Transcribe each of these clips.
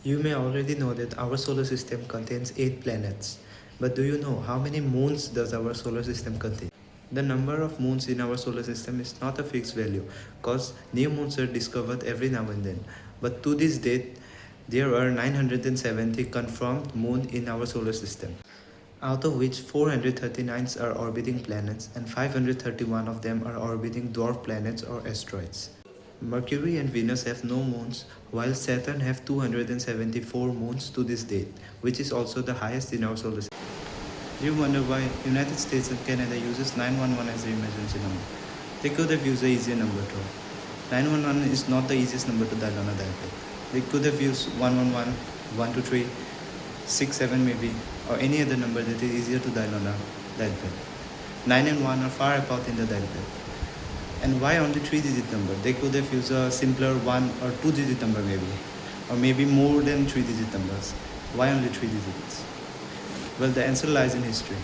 You may already know that our solar system contains 8 planets. But do you know how many moons does our solar system contain? The number of moons in our solar system is not a fixed value because new moons are discovered every now and then. But to this date, there are 970 confirmed moons in our solar system, out of which 439 are orbiting planets and 531 of them are orbiting dwarf planets or asteroids. Mercury and Venus have no moons, while Saturn have 274 moons to this date, which is also the highest in our solar system. Do you wonder why United States and Canada uses 911 as their emergency number? They could have used an easier number too. 911 is not the easiest number to dial on a dial pad. They could have used 111, 123, 67 maybe, or any other number that is easier to dial on a dial pad. 9 and 1 are far apart in the dial pad. And why only 3-digit number? They could have used a simpler 1 or 2-digit number maybe, or maybe more than 3-digit numbers. Why only 3 digits? Well, the answer lies in history.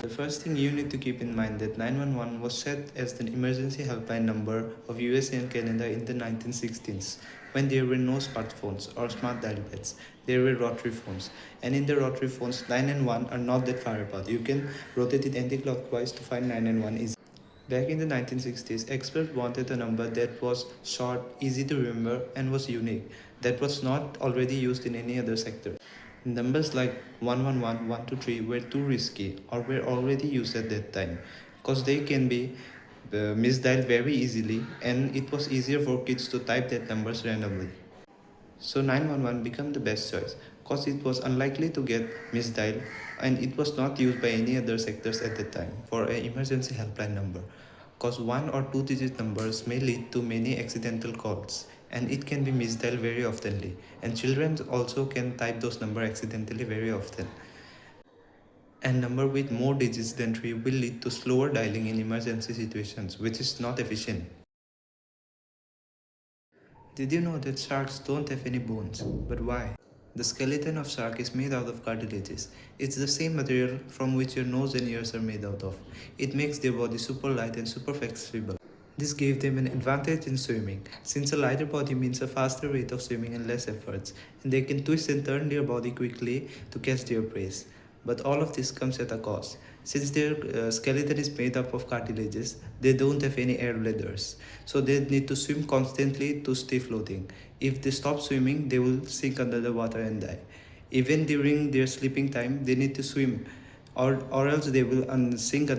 The first thing you need to keep in mind that 911 was set as the emergency helpline number of USA and Canada in the 1960s, when there were no smartphones or smart dial pads. There were rotary phones, and in the rotary phones 9 and 1 are not that far apart. You can rotate it anti-clockwise to find 9 and 1 easily. Back in the 1960s, experts wanted a number that was short, easy to remember, and was unique, that was not already used in any other sector. Numbers like 111, 123 were too risky or were already used at that time because they can be misdialed very easily, and it was easier for kids to type that numbers randomly. So 911 became the best choice because it was unlikely to get misdialed and it was not used by any other sectors at that time for an emergency helpline number, because 1 or 2-digit numbers may lead to many accidental calls and it can be misdialed very oftenly, and children also can type those numbers accidentally very often. And number with more digits than 3 will lead to slower dialing in emergency situations, which is not efficient. Did you know that sharks don't have any bones? But why? The skeleton of shark is made out of cartilages. It's the same material from which your nose and ears are made out of. It makes their body super light and super flexible. This gave them an advantage in swimming, since a lighter body means a faster rate of swimming and less efforts, and they can twist and turn their body quickly to catch their prey. But all of this comes at a cost. Since their skeleton is made up of cartilages, they don't have any air bladders, so they need to swim constantly to stay floating. If they stop swimming, they will sink under the water and die. Even during their sleeping time, they need to swim, or else they will sink.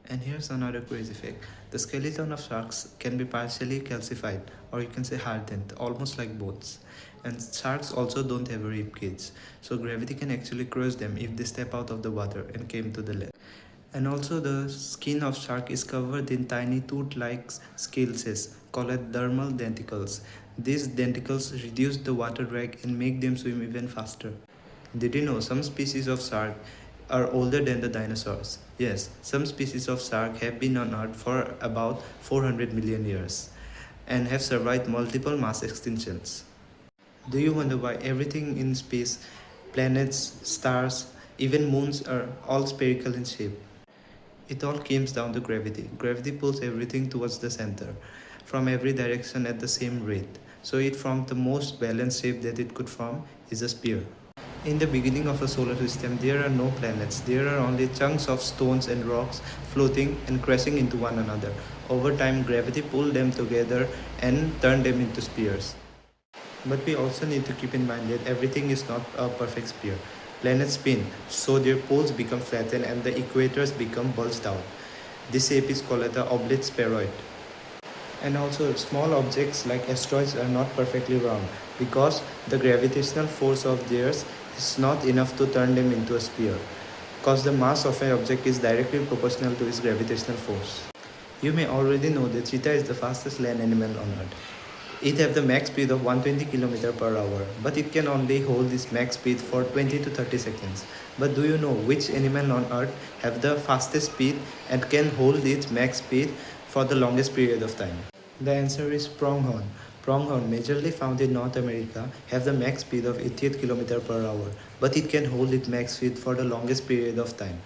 And here's another crazy fact. The skeleton of sharks can be partially calcified, or you can say hardened, almost like bones. And sharks also don't have a rib cage, so gravity can actually crush them if they step out of the water and came to the land. And also the skin of shark is covered in tiny tooth-like scales called dermal denticles. These denticles reduce the water drag and make them swim even faster. Did you know some species of shark are older than the dinosaurs? Yes, some species of shark have been on Earth for about 400 million years and have survived multiple mass extinctions. Do you wonder why everything in space, planets, stars, even moons are all spherical in shape? It all comes down to gravity. Gravity pulls everything towards the center from every direction at the same rate. So it formed the most balanced shape that it could form is a sphere. In the beginning of the solar system, there are no planets. There are only chunks of stones and rocks floating and crashing into one another. Over time, gravity pulled them together and turned them into spheres. But we also need to keep in mind that everything is not a perfect sphere. Planets spin, so their poles become flattened and the equators become bulged out. This shape is called the oblate spheroid. And also, small objects like asteroids are not perfectly round because the gravitational force of theirs is not enough to turn them into a sphere, because the mass of an object is directly proportional to its gravitational force. You may already know that cheetah is the fastest land animal on Earth. It has the max speed of 120 km per hour, but it can only hold this max speed for 20 to 30 seconds. But do you know which animal on Earth have the fastest speed and can hold its max speed for the longest period of time? The answer is pronghorn. Pronghorn, majorly found in North America, have the max speed of 88 km per hour, but it can hold its max speed for the longest period of time.